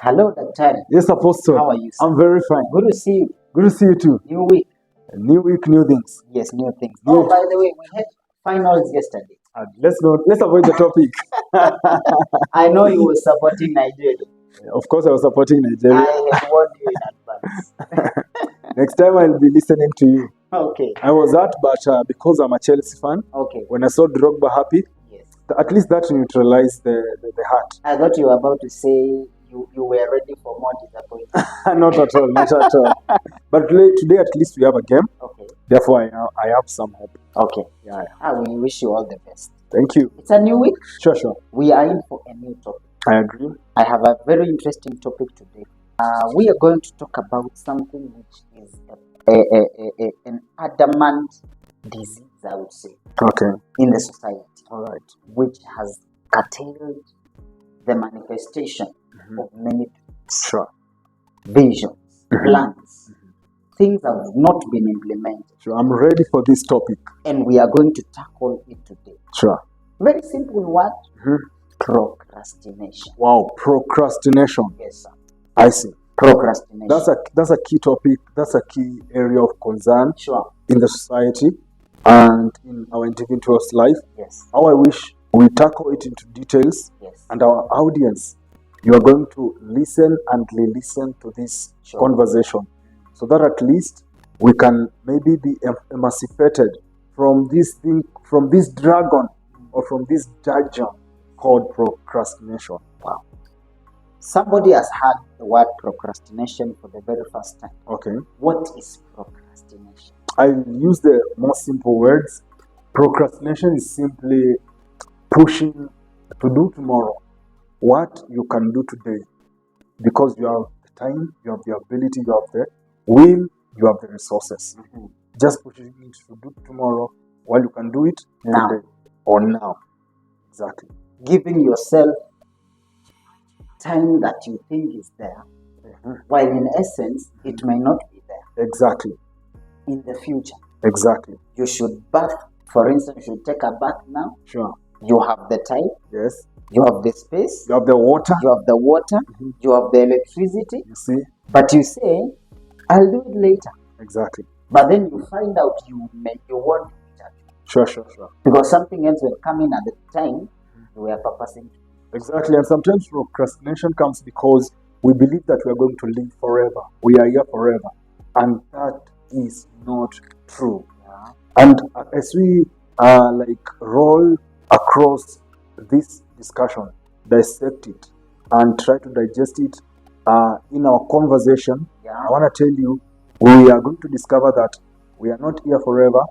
Hello, Daktari. Yes, Apostle. How are you, sir? I'm very fine. Good to see you. Good to see you too. New week. New week, new things. Yes, new things. New- Oh, by the way, we had finals yesterday. Let's avoid the topic. I know you were supporting Nigeria. Of course, I was supporting Nigeria. I had warned you in advance. Next time I'll be listening to you. Okay. I was at, but because I'm a Chelsea fan, Okay. when I saw Drogba happy, Yes. at least that neutralized the heart. I thought you were about to say you were ready for more disappointment. Not at all, not at all. But today at least we have a game. Okay. Therefore, I have some hope. Okay. Yeah. I will wish you all the best. Thank you. It's a new week. Sure. We are in for a new topic. I agree. I have a very interesting topic today. We are going to talk about something which is an adamant disease, I would say, Okay. in the society, All right. which has curtailed the manifestation of many Sure. visions, plans. Things have not been implemented, Sure. I'm ready for this topic. and we are going to tackle it today. Sure. Very simple word: Mhm. procrastination. Wow. Procrastination. Yes, sir. I see. Procrastination. That's a key topic. That's a key area of concern Sure. in the society and in our individual's life. Yes. How I wish we tackle it into details, Yes. and our audience, you are going to listen and listen to this Sure. conversation, so that at least we can maybe be emancipated from this thing, from this dragon, or from this dungeon called procrastination. Wow. Somebody has heard the word procrastination for the very first time. Okay. What is procrastination? I use the most simple words. Procrastination is simply pushing to do tomorrow what you can do today, because you have the time, you have the ability, you have the will, you have the resources. Just pushing it to do tomorrow while you can do it Now. today or now. Exactly. Giving yourself time that you think is there, while in essence, it may not be there Exactly. in the future. Exactly. You should bath, for instance, you should take a bath now. Sure. You have the time, Yes. you have the space, You have the water. you have the water, you have the electricity, You see? but you say, I'll do it later. Exactly. But then you find out you won't do it at all. Sure. Because something else will come in at the time you were purposing. Exactly. And sometimes procrastination comes because we believe that we are going to live forever. We are here forever. And that is not true. Yeah. And as we roll across this discussion, dissect it, and try to digest it in our conversation, Yeah. I want to tell you, we are going to discover that we are not here forever.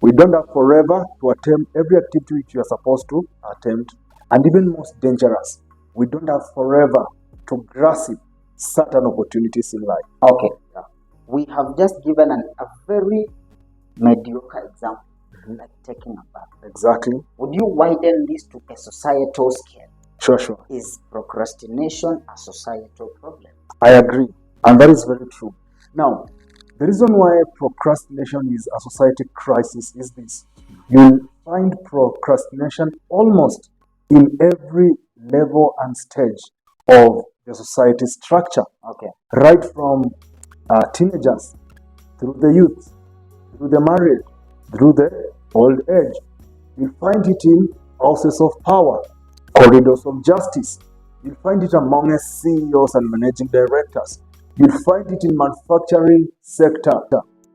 We don't have forever to attempt every activity which you are supposed to attempt. And even most dangerous, we don't have forever to grasp certain opportunities in life. Okay. Yeah. We have just given a very mediocre example, like taking a bath. Exactly. Would you widen this to a societal scale? Sure. Is procrastination a societal problem? I agree. And that is very true. Now, the reason why procrastination is a society crisis is this. You'll find procrastination almost in every level and stage of the society structure. Okay. Right from teenagers, through the youth, through the married, through the old age. You'll find it in houses of power, corridors of justice. You'll find it among CEOs and managing directors. You'll find it in manufacturing sector,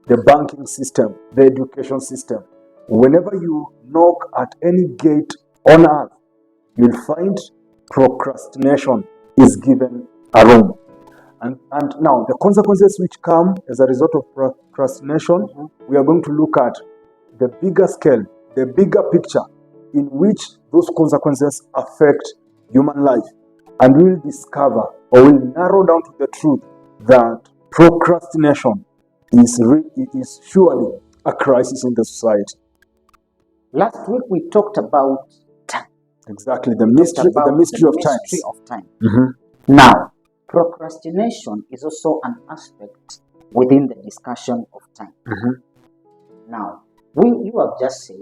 the banking system, the education system. Whenever you knock at any gate on earth, you'll find procrastination is given a room. And now the consequences which come as a result of procrastination, we are going to look at the bigger scale, the bigger picture in which those consequences affect human life. And we'll discover, or we'll narrow down to the truth that procrastination is surely a crisis in the society. Last week we talked about time. Exactly, the mystery of time. Mystery of time. Now, procrastination is also an aspect within the discussion of time. Now, you have just said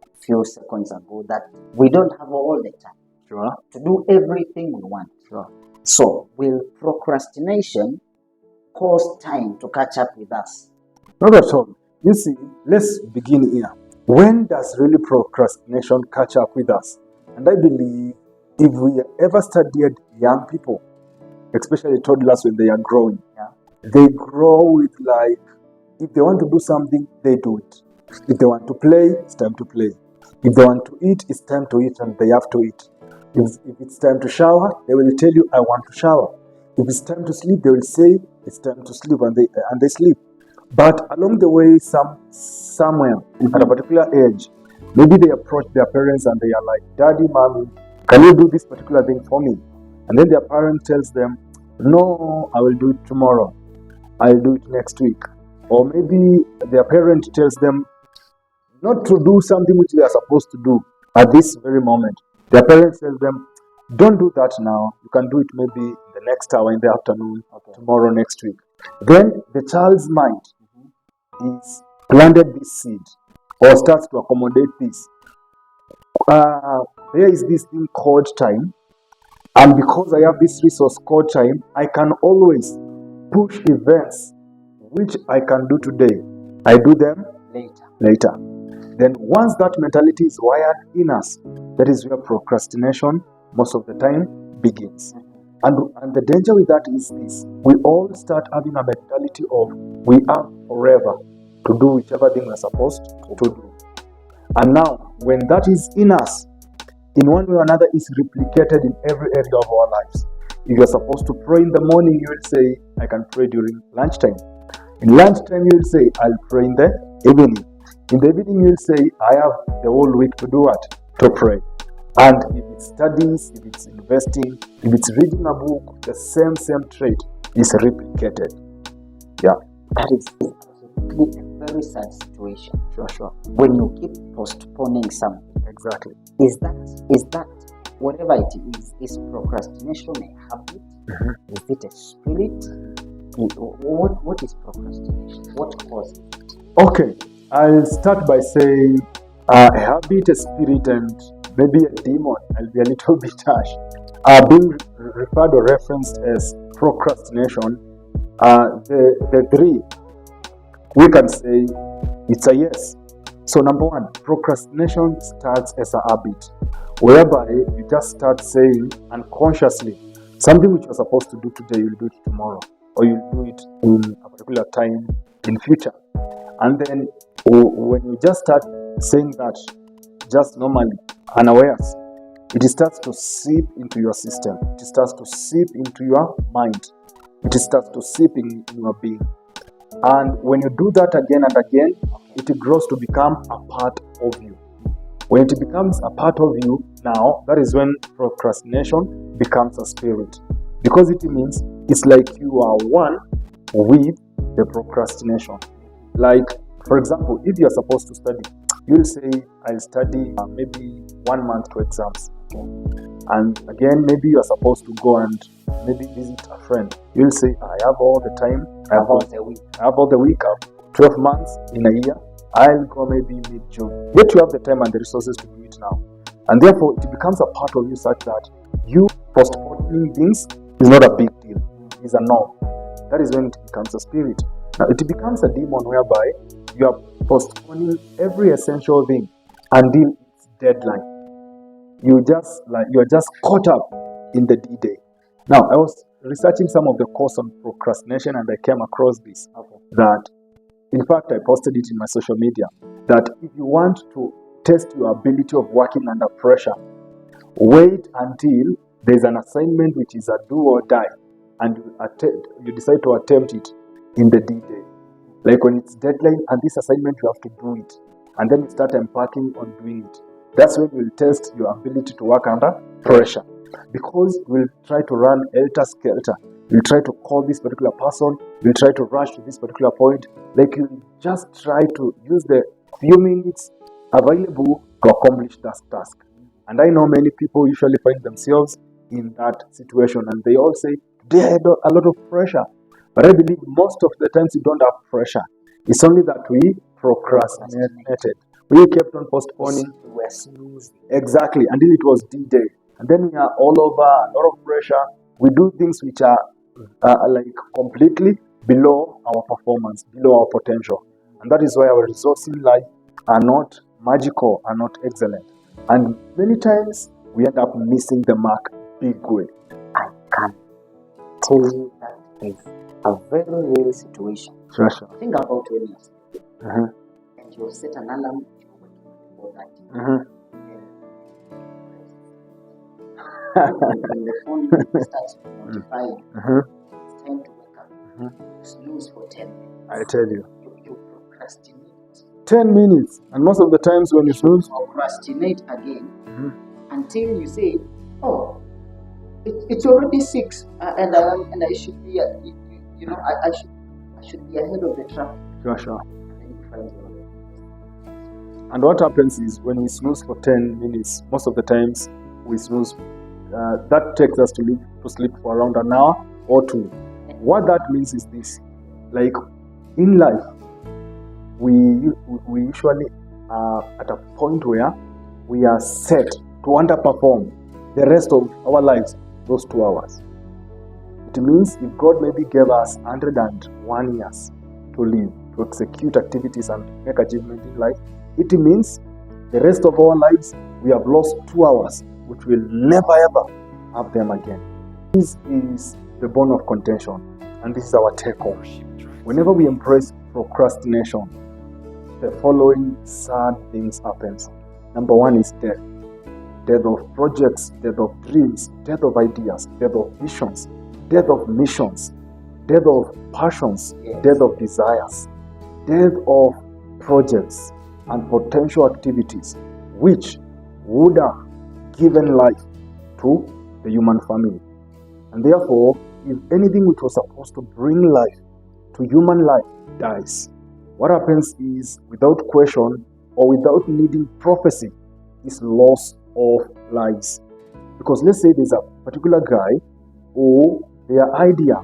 a few seconds ago that we don't have all the time Sure. to do everything we want. Sure. So, will procrastination cause time to catch up with us? Not at all. You see, let's begin here. When does really procrastination catch up with us? And I believe if we ever studied young people, especially toddlers when they are growing, they grow with like, if they want to do something, they do it. If they want to play, it's time to play. If they want to eat, it's time to eat and they have to eat. If it's time to shower, they will tell you, I want to shower. If it's time to sleep, they will say, it's time to sleep, and they sleep. But along the way, somewhere at a particular age, maybe they approach their parents and they are like, Daddy, Mommy, can you do this particular thing for me? And then their parent tells them, no, I will do it tomorrow. I'll do it next week. Or maybe their parent tells them not to do something which they are supposed to do at this very moment. Their parents tell them, don't do that now. You can do it maybe in the next hour, in the afternoon, tomorrow, next week. Then the child's mind is planted this seed or starts to accommodate this. There is this thing called time, and because I have this resource called time, I can always push events which I can do today. I do them later. Then once that mentality is wired in us, that is where procrastination most of the time begins. And the danger with that is this: we all start having a mentality of we have forever to do whichever thing we're supposed to do. And now, when that is in us, in one way or another, is replicated in every area of our lives. If you're supposed to pray in the morning, you will say, I can pray during lunchtime. In lunchtime, you will say, I'll pray in the evening. In the evening, you will say, I have the whole week to do what? To pray. And if it's studies, if it's investing, if it's reading a book, the same trait is replicated. Yeah. That is absolutely a very sad situation. Sure. When you keep postponing something. Exactly. Is that whatever it is procrastination a habit? Is it a spirit? What is procrastination? What causes it? Okay, I'll start by saying a habit, a spirit, and maybe a demon. I'll be a little bit harsh. Being referred or referenced as procrastination, the three, we can say it's a yes. So number one, procrastination starts as a habit, whereby you just start saying unconsciously something which you're supposed to do today, you'll do it tomorrow, or you'll do it in a particular time in future. And then when you just start saying that just normally, unawares, it starts to seep into your system. It starts to seep into your mind. It starts to seep in your being. And when you do that again and again, it grows to become a part of you. When it becomes a part of you, now that is when procrastination becomes a spirit. Because it means it's like you are one with the procrastination. Like, for example, if you are supposed to study, you'll say, I'll study maybe 1 month to exams. And again, maybe you are supposed to go and maybe visit a friend. You'll say, I have all the time, I have all the week, I have 12 months in a year, I'll go maybe mid-June. Yet you have the time and the resources to do it now. And therefore, it becomes a part of you such that you postponing things is not a big deal. It's a norm. That is when it becomes a spirit. Now, it becomes a demon whereby you are postponing every essential thing until its deadline. You are just caught up in the D-Day. Now, I was researching some of the course on procrastination and I came across this. That, in fact, I posted it in my social media, that if you want to test your ability of working under pressure, wait until there's an assignment which is a do or die, and you decide to attempt it in the D-Day. Like when it's deadline and this assignment, you have to do it. And then you start embarking on doing it. That's when you'll test your ability to work under pressure. Because you'll try to run helter-skelter. You'll try to call this particular person. You'll try to rush to this particular point. Like you just try to use the few minutes available to accomplish that task. And I know many people usually find themselves in that situation. And they all say, they had a lot of pressure. But I believe most of the times you don't have pressure. It's only that we procrastinated. We kept on postponing. We were snoozing. Exactly, until it was D-Day. And then we are all over, a lot of pressure. We do things which are like completely below our performance, below our potential. And that is why our results in life are not magical, are not excellent. And many times we end up missing the mark big way. I can tell you that is a very real situation. Sure. Think about when you're sleeping and you set an alarm for that. When the phone starts notifying, it's time to wake up. Snooze for 10 minutes. I tell you. You procrastinate. 10 minutes. And most of the times when you snooze, procrastinate again until you say, oh, it's already 6 and I should be, I should be ahead of the traffic. Sure. And then you find your And what happens is when we snooze for 10 minutes, most of the times we snooze, that takes us to sleep for around an hour or 2. What that means is this, like in life, we usually are at a point where we are set to underperform the rest of our lives, those 2 hours. It means if God maybe gave us 101 years to live, to execute activities and make achievement in life, it means the rest of our lives we have lost 2 hours, which will never ever have them again. This is the bone of contention, and this is our take home. Whenever we embrace procrastination, the following sad things happens. Number 1 is death. Death of projects, death of dreams, death of ideas, death of visions, death of missions, death of passions, death of desires, death of projects and potential activities which would have given life to the human family. And therefore, if anything which was supposed to bring life to human life dies, what happens is, without question or without needing prophecy, is loss of lives. Because let's say there's a particular guy who their idea,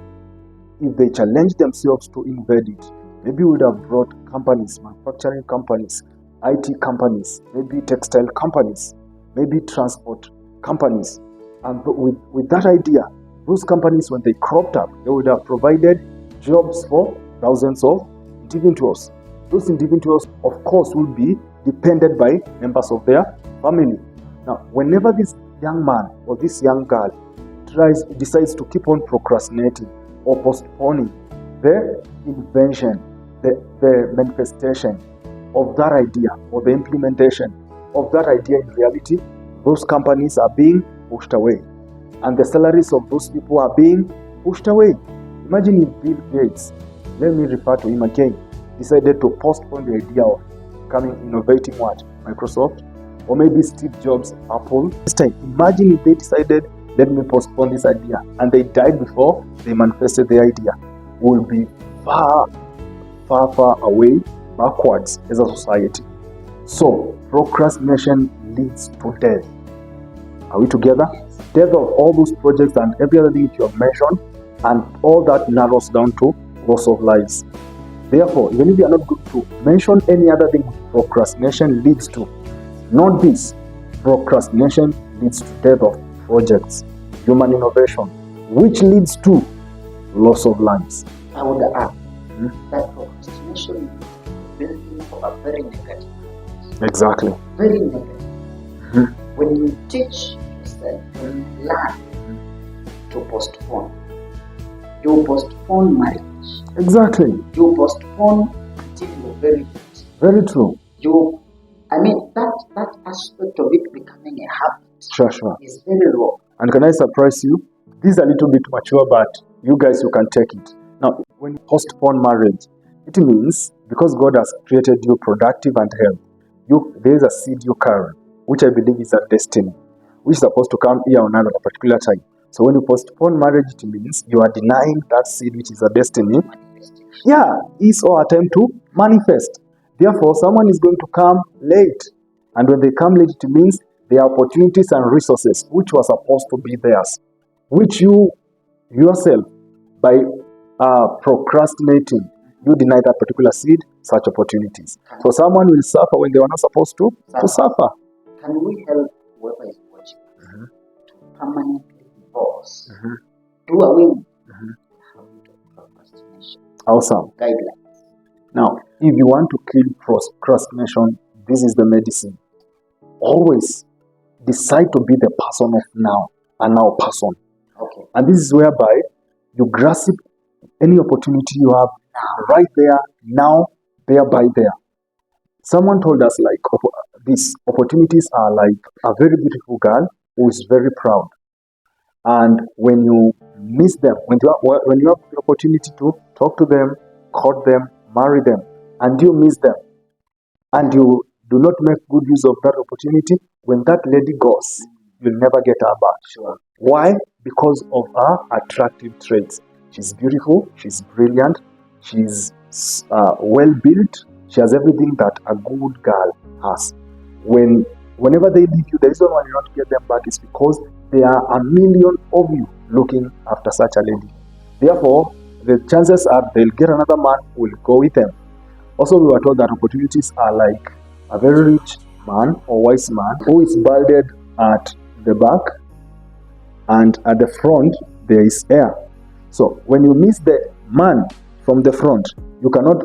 if they challenge themselves to invade it, maybe would have brought companies, manufacturing companies, IT companies, maybe textile companies, maybe transport companies. And with that idea, those companies, when they cropped up, they would have provided jobs for thousands of individuals. Those individuals, of course, will be depended by members of their family. Now, whenever this young man or this young girl decides to keep on procrastinating or postponing the invention, the manifestation of that idea or the implementation of that idea in reality, those companies are being pushed away. And the salaries of those people are being pushed away. Imagine if Bill Gates, let me refer to him again, decided to postpone the idea of innovating what? Microsoft, or maybe Steve Jobs, Apple. This time, imagine if they decided, let me postpone this idea, and they died before they manifested the idea. We will be far away, backwards as a society. So, procrastination leads to death. Are we together? Death of all those projects and every other thing you have mentioned, and all that narrows down to loss of lives. Therefore, even if you are not going to mention any other thing procrastination leads to, not this. Procrastination leads to death of projects, human innovation, which leads to loss of lives. I would add that procrastination leads to building of a very negative. Exactly. Very negative. When you teach yourself, when you learn to postpone, you postpone marriage. Exactly. You postpone until you're very late. Very true. That aspect of it becoming a habit Sure. is very low. And can I surprise you? This is a little bit mature, but you guys, you can take it. Now, when you postpone marriage, it means because God has created you productive and healthy, there is a seed you carry, which I believe is a destiny, which is supposed to come here on earth at a particular time. So when you postpone marriage, it means you are denying that seed, which is a destiny. Is our time to manifest. Therefore, someone is going to come late. And when they come late, it means there are opportunities and resources which were supposed to be theirs, which you yourself, by procrastinating, you deny that particular seed, such opportunities. So someone will suffer when they were not supposed to suffer. Can we help whoever is watching to permanently divorce do away with the habit of procrastination. Awesome. Guidelines. Now, if you want to kill procrastination, this is the medicine. Always decide to be the person of now, a now person. Okay. And this is whereby you grasp any opportunity you have right there, now, there by there. Someone told us like these opportunities are like a very beautiful girl who is very proud. And when you miss them, when you have the opportunity to talk to them, court them, marry them, and you miss them, and you do not make good use of that opportunity, when that lady goes, you'll never get her back. Sure. Why? Because of her attractive traits. She's beautiful, she's brilliant, she's well built, she has everything that a good girl has. Whenever they leave you, the reason why you not get them back is because there are a million of you looking after such a lady. Therefore, the chances are they'll get another man who will go with them. Also, we were told that opportunities are like a very rich man or wise man who is balded at the back, and at the front there is air. So when you miss the man from the front, you cannot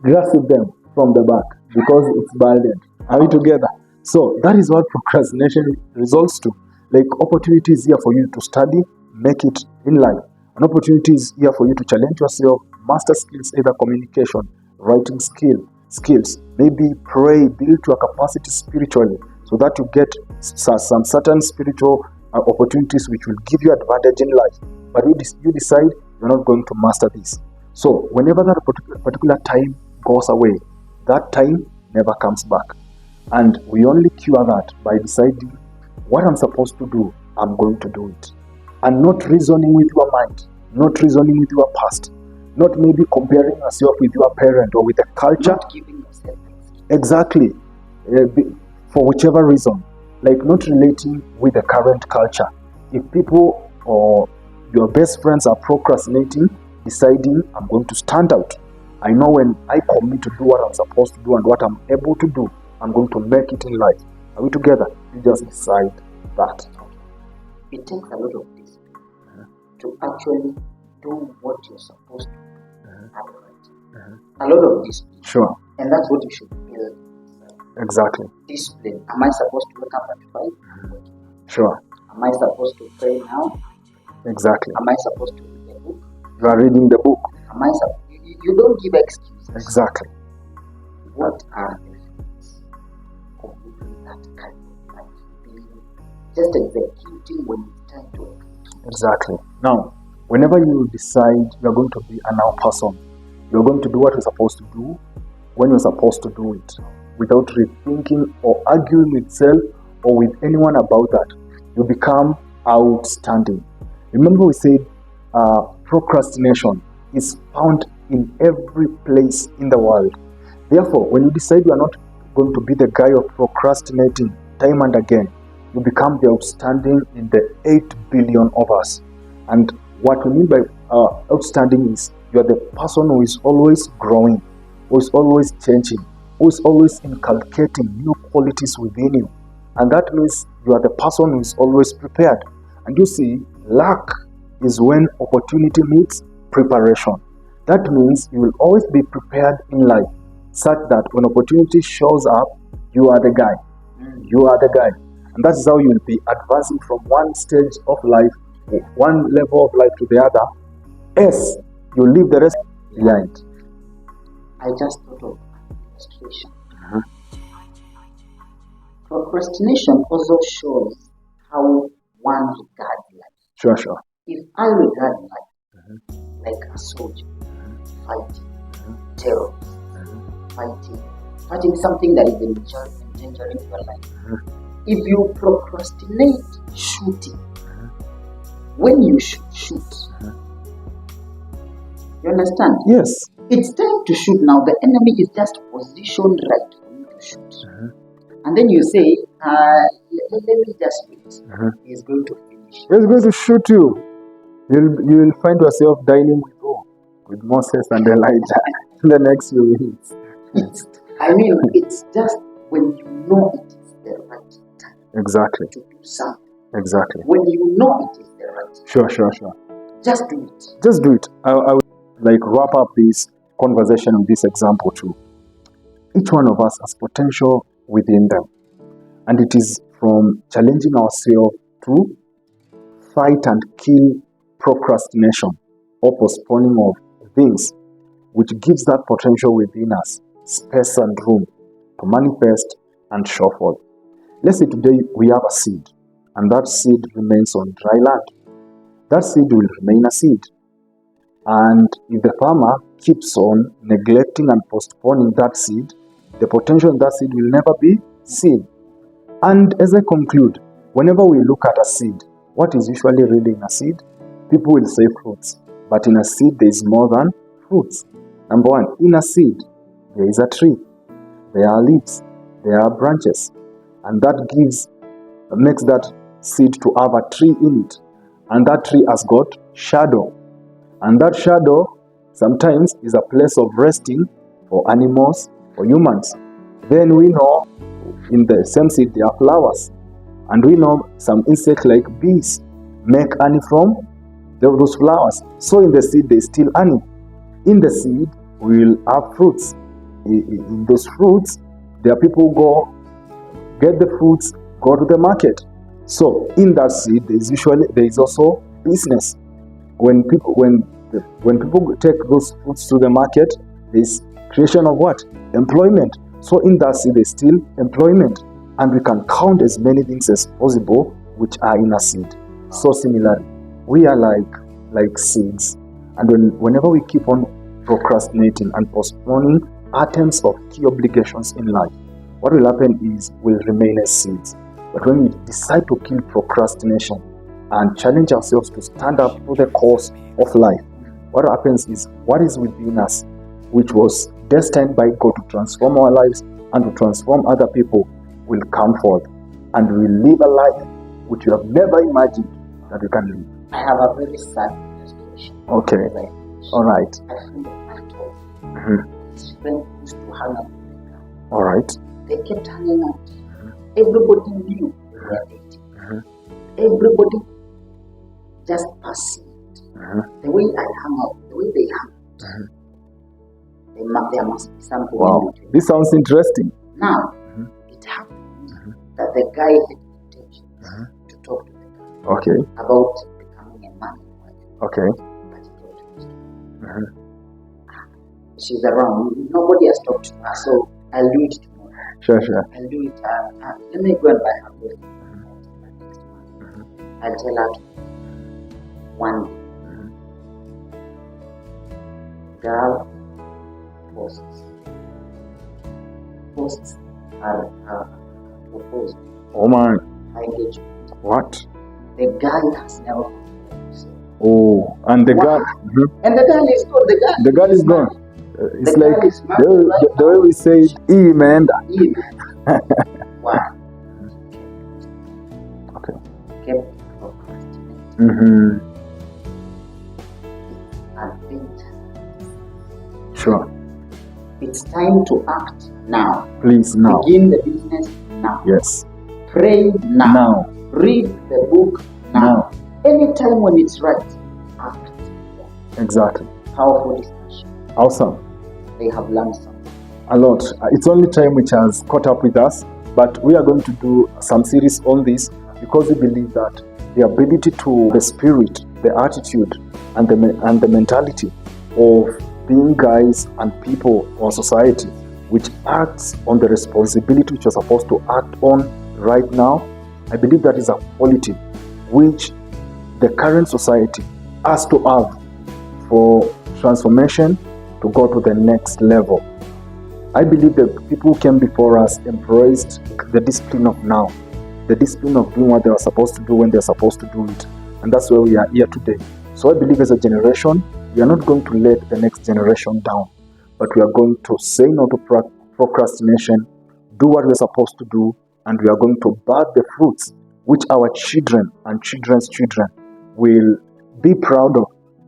grasp them from the back because it's balded. Are we together? So that is what procrastination results to. Like, opportunity is here for you to study, make it in life. An opportunity is here for you to challenge yourself, master skills, either communication, writing skills, maybe pray, build your capacity spiritually, so that you get some certain spiritual opportunities which will give you advantage in life. But you decide you're not going to master this. So whenever that particular time goes away, that time never comes back. And we only cure that by deciding what I'm supposed to do, I'm going to do it. And not reasoning with your mind, not reasoning with your past, not maybe comparing yourself with your parent or with the culture. Not giving yourself excuses. Exactly. For whichever reason. Like, not relating with the current culture. If people or your best friends are procrastinating, deciding I'm going to stand out. I know when I commit to do what I'm supposed to do and what I'm able to do, I'm going to make it in life. Are we together? You just decide that. It takes a lot of discipline to actually do what you're supposed to do. A lot of discipline. Sure. And that's what you should build. Exactly. Discipline. Am I supposed to wake up at 5? Sure. Am I supposed to pray now? Exactly. Am I supposed to read the book? You are reading the book. Am I you don't give excuses. Exactly. What are the fruits of living that kind of life? Being just executing when it's time to execute. Exactly. Now, whenever you decide you're going to be a now person, you're going to do what you're supposed to do when you're supposed to do it, without rethinking or arguing with self or with anyone about that. You become outstanding. Remember, we said procrastination is found in every place in the world. Therefore, when you decide you are not going to be the guy of procrastinating time and again, you become the outstanding in the 8 billion of us. And what we mean by outstanding is you are the person who is always growing, who is always changing, who is always inculcating new qualities within you. And that means you are the person who is always prepared. And you see, luck is when opportunity meets preparation. That means you will always be prepared in life, such that when opportunity shows up, you are the guy. You are the guy. And that is how you will be advancing from one stage of life, one level of life to the other, as you leave the rest behind. I just thought of an illustration. Procrastination also shows how one regards life. Sure. If I regard life like a soldier fighting terror, fighting something that is endangering your life. If you procrastinate shooting, when you shoot, you understand? Yes. It's time to shoot now. The enemy is just positioned right for you to shoot. And then you say, let me just wait. He's going to finish. He's going to shoot you. You will find yourself dining with Moses and Elijah the next few minutes. I mean, it's just when you know it is the right time. Exactly. To do something. Exactly. When you know it is the right time. Sure. Just do it. Just do it. I would like wrap up this conversation with this example too. Each one of us has potential within them. And it is from challenging ourselves to fight and kill procrastination or postponing of things, which gives that potential within us space and room to manifest and show forth. Let's say today we have a seed, and that seed remains on dry land. That seed will remain a seed. And if the farmer keeps on neglecting and postponing that seed, the potential in that seed will never be seen. And as I conclude, whenever we look at a seed, what is usually really in a seed? People will say fruits, but in a seed there is more than fruits. Number one, in a seed there is a tree, there are leaves, there are branches, and that makes that seed to have a tree in it, and that tree has got shadow, and that shadow sometimes is a place of resting for animals, for humans. Then we know in the same seed there are flowers, and we know some insects like bees make honey from those flowers. So in the seed there is still honey. In the seed we will have fruits. In those fruits, there are people who go get the fruits, go to the market. So in that seed there is also business. When people take those fruits to the market, there is creation of what? Employment. So in that seed there is still employment, and we can count as many things as possible which are in a seed. So similarly, we are like seeds, and whenever we keep on procrastinating and postponing items of key obligations in life, what will happen is we'll remain as seeds. But when we decide to kill procrastination and challenge ourselves to stand up to the cause of life, what happens is what is within us, which was destined by God to transform our lives and to transform other people, will come forth, and we will live a life which you have never imagined that you can live. I have a very sad illustration. Okay. All right. I feel my toe. His friend used to hang out with the girl. All right. They kept hanging out. Everybody knew they were dating. Everybody just perceived the way I hung out, the way they hung out. There must be something. Wow. This sounds interesting. Now, it happened that the guy had intentions to talk to the girl about becoming a man and wife. Okay. But he told her, she's around. Nobody has talked to her, so I'll do it tomorrow. Sure. I'll do it. Let me go and buy her clothes next month. I'll tell her to one day. Girl posts her proposal. Oh man. Her engagement. What? The guy has never proposed. Oh, and the girl. And the girl is gone. The girl is gone. It's like the way we say amen. Wow. Okay. Kept procrastinating. Sure. It's time to act now. Please, now. Begin the business now. Yes. Pray now. Read the book now. Anytime when it's right, act. Exactly. Powerful discussion. Awesome. They have learned something. A lot. It's only time which has caught up with us, but we are going to do some series on this because we believe that the ability to the spirit, the attitude, and the mentality of being guys and people or society which acts on the responsibility which you're supposed to act on right now, I believe that is a quality which the current society has to have for transformation to go to the next level. I believe the people who came before us embraced the discipline of now, the discipline of doing what they were supposed to do when they're supposed to do it. And that's where we are here today. So I believe as a generation, we are not going to let the next generation down, but we are going to say no to procrastination, do what we're supposed to do, and we are going to birth the fruits which our children and children's children will be proud of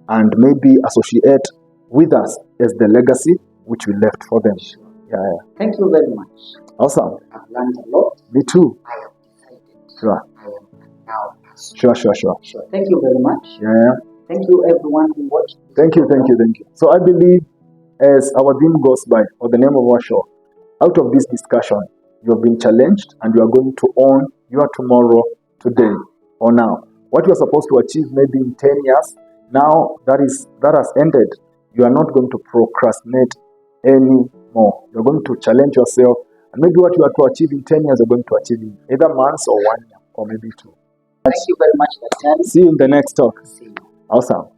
and maybe associate with us as the legacy which we left for them. Yeah. Thank you very much. Awesome. I've learned a lot. Me too. I have decided. Sure. I am now. Sure. Thank you very much. Yeah. Thank you, everyone who watched. Thank you. So I believe, as our theme goes by, or the name of our show, out of this discussion, you have been challenged and you are going to own your tomorrow today or now. What you are supposed to achieve maybe in 10 years, now that has ended. You are not going to procrastinate anymore. You're going to challenge yourself, and maybe what you are to achieve in 10 years, you're going to achieve in either months or 1 year or maybe 2. Thank you very much, Dr. See you in the next talk. See you. Awesome.